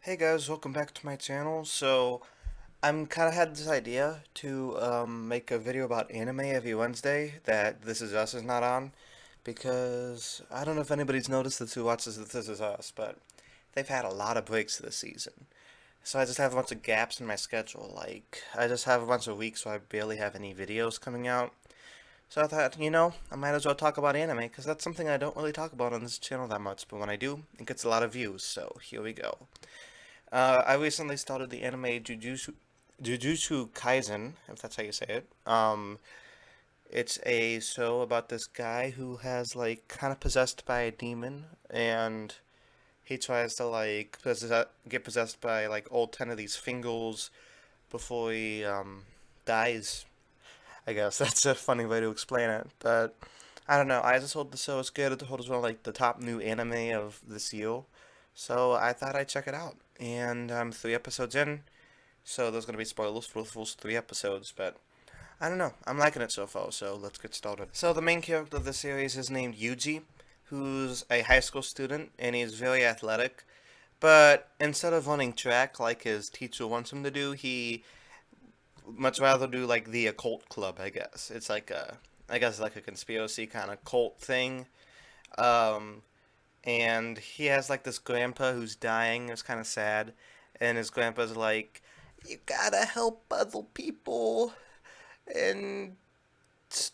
Hey guys, welcome back to my channel. So, I'm kind of had this idea to make a video about anime every Wednesday that This Is Us is not on, because I don't know if anybody's noticed this who watches This Is Us, but they've had a lot of breaks this season. So I just have a bunch of gaps in my schedule. Like, I just have a bunch of weeks where I barely have any videos coming out. So I thought, I might as well talk about anime, because that's something I don't really talk about on this channel that much, but when I do, it gets a lot of views, so here we go. I recently started the anime Jujutsu Kaisen, if that's how you say it. It's a show about this guy who has like kind of possessed by a demon, and he tries to like get possessed by like all 10 of these fingers before he dies. I guess that's a funny way to explain it, but I don't know. I just heard the show is good. I heard it's one of like the top new anime of this year, so I thought I'd check it out. And I'm 3 episodes in, so there's gonna be spoilers for the first 3 episodes, but I don't know. I'm liking it so far, so let's get started. So the main character of the series is named Yuji, who's a high school student, and he's very athletic. But instead of running track like his teacher wants him to do, he much rather do like the occult club, I guess. It's like I guess like a conspiracy kind of cult thing. Um, and he has like this grandpa who's dying. It's kind of sad, and his grandpa's like, "You gotta help other people and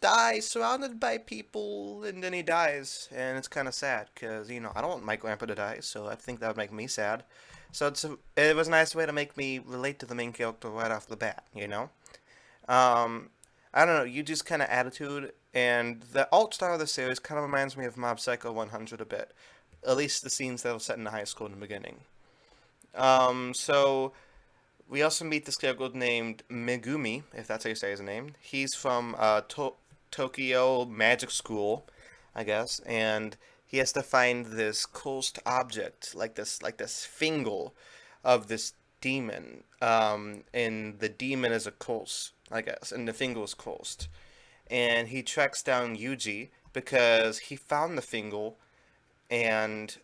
die surrounded by people," and then he dies, and it's kind of sad because I don't want my grandpa to die, so I think that would make me sad. So it was a nice way to make me relate to the main character right off the bat. Um, I don't know, you just kind of attitude, and the alt style of the series kind of reminds me of Mob Psycho 100 a bit. At least the scenes that were set in the high school in the beginning. So we also meet this character named Megumi, if that's how you say his name. He's from Tokyo Magic School, I guess, and he has to find this cursed object, like this finger of this demon. And the demon is a curse, I guess, and the finger is cursed. And he tracks down Yuji because he found the finger, and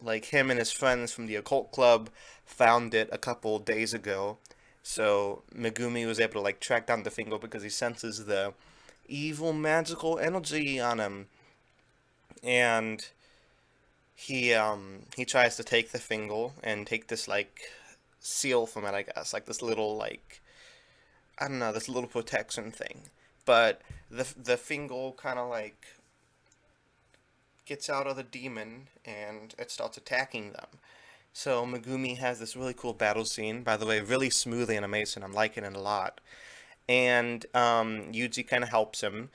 like him and his friends from the occult club found it a couple days ago. So Megumi was able to like track down the finger because he senses the evil magical energy on him, and he tries to take the finger and take this like seal from it, I guess, like this little like I don't know, this little protection thing. But the finger kind of like gets out of the demon and it starts attacking them. So Megumi has this really cool battle scene. By the way, really smooth animation. I'm liking it a lot. And Yuji kind of helps him,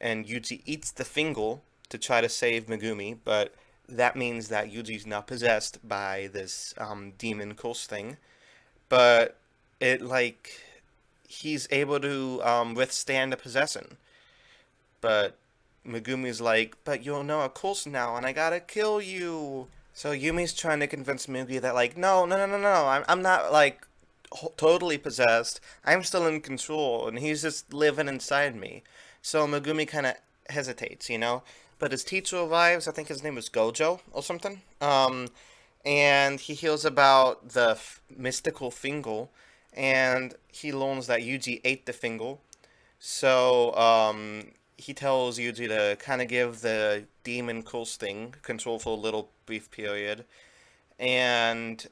and Yuji eats the finger to try to save Megumi, but that means that Yuji's now possessed by this demon curse thing. But it like he's able to withstand the possession. But Megumi's like, "But you're now a curse now, and I gotta kill you." So Yumi's trying to convince Mugi that like, no, no, no, no, no, I'm not like totally possessed. I'm still in control, and he's just living inside me. So Megumi kind of hesitates. But his teacher arrives. I think his name was Gojo or something. And he hears about the mystical finger, and he learns that Yuji ate the finger. So he tells Yuji to kind of give the demon curse thing control for a little brief period, and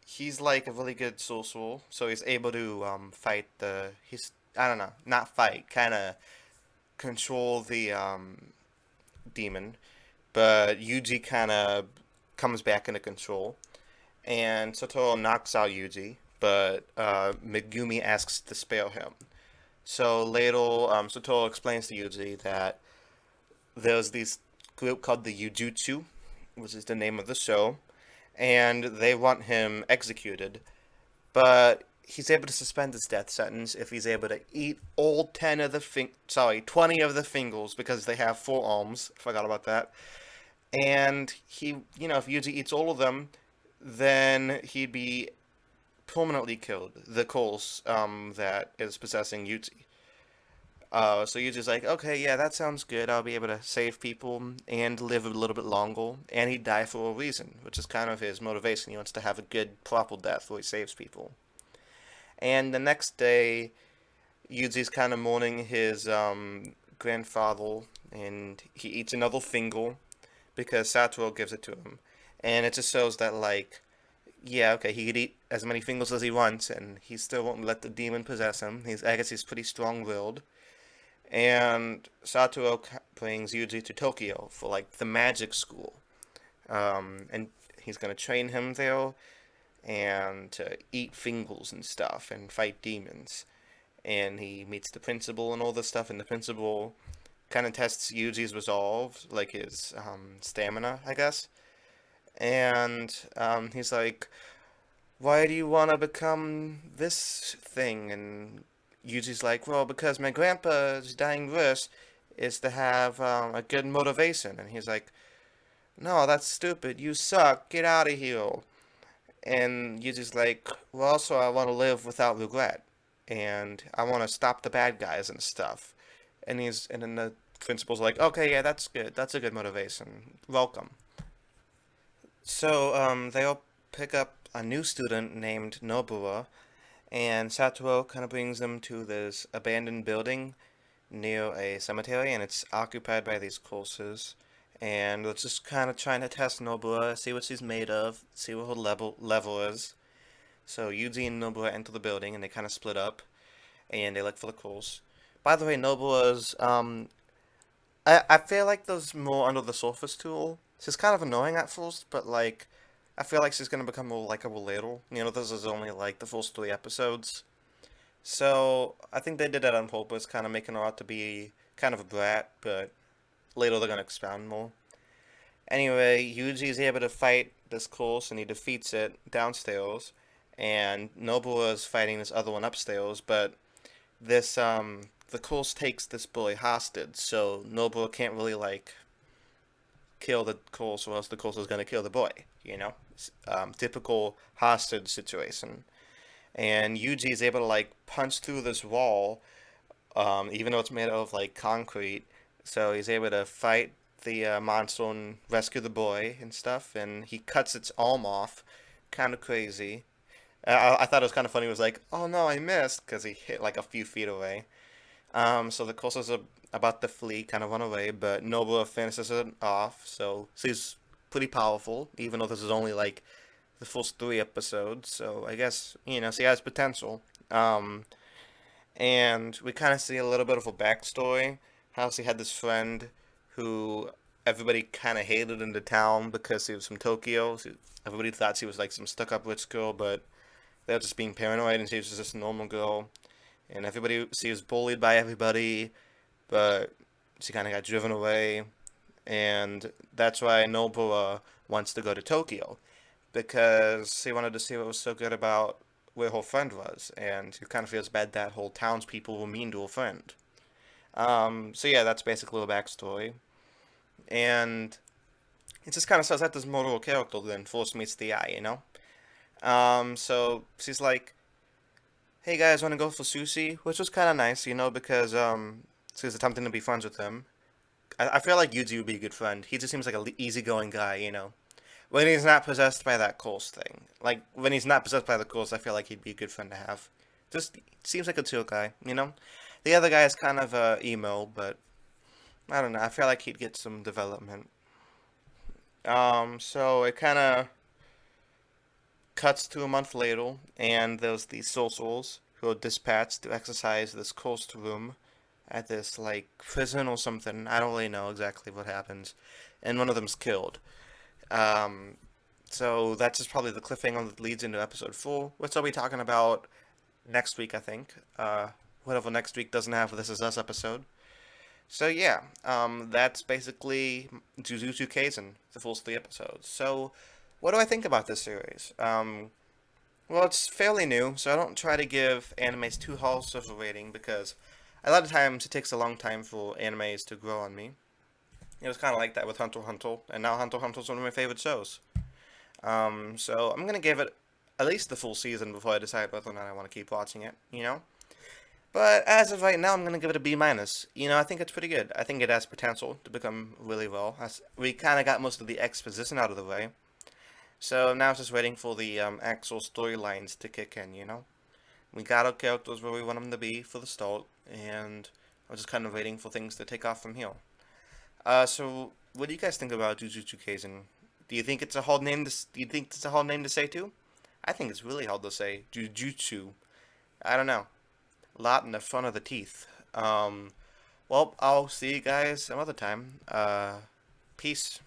he's like a really good sorcerer, so he's able to fight the he's I don't know, not fight, kind of control the demon, but Yuji kind of comes back into control, and Satoru knocks out Yuji, but Megumi asks to spare him. So later, Satoru explains to Yuji that there's this group called the Jujutsu, which is the name of the show, and they want him executed. But he's able to suspend his death sentence if he's able to eat all 20 of the fingers because they have 4 arms. Forgot about that. And if Yuji eats all of them, then he'd be permanently killed. The curse that is possessing Yuji. So you're just like, okay, yeah, that sounds good. I'll be able to save people and live a little bit longer. And he died for a reason, which is kind of his motivation. He wants to have a good, proper death where he saves people. And the next day, Yuji's kind of mourning his grandfather, and he eats another finger because Satoru gives it to him. And it just shows that, like, yeah, okay, he could eat as many fingers as he wants, and he still won't let the demon possess him. I guess he's pretty strong-willed. And Satoru brings Yuji to Tokyo for like the magic school, and he's gonna train him there and to eat fingers and stuff and fight demons. And he meets the principal and all this stuff, and the principal kind of tests Yuji's resolve, like his stamina, I guess. And he's like, "Why do you want to become this thing?" And Yuji's like, "Well, because my grandpa's dying wish is to have a good motivation." And he's like, "No, that's stupid. You suck. Get out of here." And Yuji's like, "Well, also, I want to live without regret. And I want to stop the bad guys and stuff." And then the principal's like, "Okay, yeah, that's good. That's a good motivation. Welcome." So, they all pick up a new student named Nobura, and Satoru kind of brings them to this abandoned building near a cemetery, and it's occupied by these courses. And we're just kind of trying to test Nobura, see what she's made of, see what her level is. So Yuji and Nobura enter the building, and they kind of split up, and they look for the course. By the way, Nobura's I feel like there's more under the surface to her. She's kind of annoying at first, but like I feel like she's gonna become more likable later. You know, this is only like the first 3 episodes. So I think they did that on purpose, kind of making her out to be kind of a brat, but later they're gonna expound more. Anyway, Yuji is able to fight this course and he defeats it downstairs, and Nobuo is fighting this other one upstairs, but this the course takes this boy hostage, so Nobuo can't really like kill the course, or else the course is gonna kill the boy. You know, typical hostage situation. And Yuji is able to like punch through this wall, even though it's made of like concrete. So he's able to fight the monster and rescue the boy and stuff. And he cuts its arm off, kind of crazy. I thought it was kind of funny. It was like, oh no, I missed because he hit like a few feet away. So the courses are about to flee, kind of run away, but Nobua finishes it off. So she's pretty powerful, even though this is only like the first 3 episodes. So I guess she has potential. And we kind of see a little bit of a backstory. How she had this friend who everybody kind of hated in the town because she was from Tokyo. Everybody thought she was like some stuck-up rich girl, but they were just being paranoid, and she was just a normal girl. And she was bullied by everybody, but she kind of got driven away. And that's why Nobua wants to go to Tokyo, because she wanted to see what was so good about where her friend was, and she kind of feels bad that whole townspeople were mean to her friend. So yeah, that's basically the backstory, and it just kind of says that this mortal character then first meets the eye, you know. So she's like, "Hey guys, want to go for sushi?" Which was kind of nice, because she's attempting to be friends with him. I feel like Yuji would be a good friend. He just seems like a easygoing guy, you know. When he's not possessed by that curse thing. Like, when he's not possessed by the curse, I feel like he'd be a good friend to have. Just seems like a chill guy, you know? The other guy is kind of emo, but I don't know. I feel like he'd get some development. So it kind of cuts to a month later, and there's these sorcerers who are dispatched to exercise this cursed room at this, like, prison or something. I don't really know exactly what happens. And one of them's killed. Um, so that's just probably the cliffhanger that leads into episode 4, which I'll be talking about next week, I think. Whatever next week doesn't have This Is Us episode. So yeah, that's basically Jujutsu Kaisen, the first 3 episodes. So, what do I think about this series? Well, it's fairly new, so I don't try to give animes too harsh of a rating, because a lot of times it takes a long time for animes to grow on me. It was kind of like that with Hunter x Hunter, and now Hunter x Hunter is one of my favorite shows. So I'm gonna give it at least the full season before I decide whether or not I want to keep watching it. But as of right now, I'm gonna give it a B minus. You know, I think it's pretty good. I think it has potential to become really well. We kind of got most of the exposition out of the way, so now it's just waiting for the actual storylines to kick in. You know, we got our characters where we want them to be for the start, and I'm just kind of waiting for things to take off from here. So what do you guys think about Jujutsu Kaisen? Do you think it's a hard name do you think it's a hard name to say too? I think it's really hard to say. Jujutsu. I don't know. A lot in the front of the teeth. Well, I'll see you guys some other time. Peace.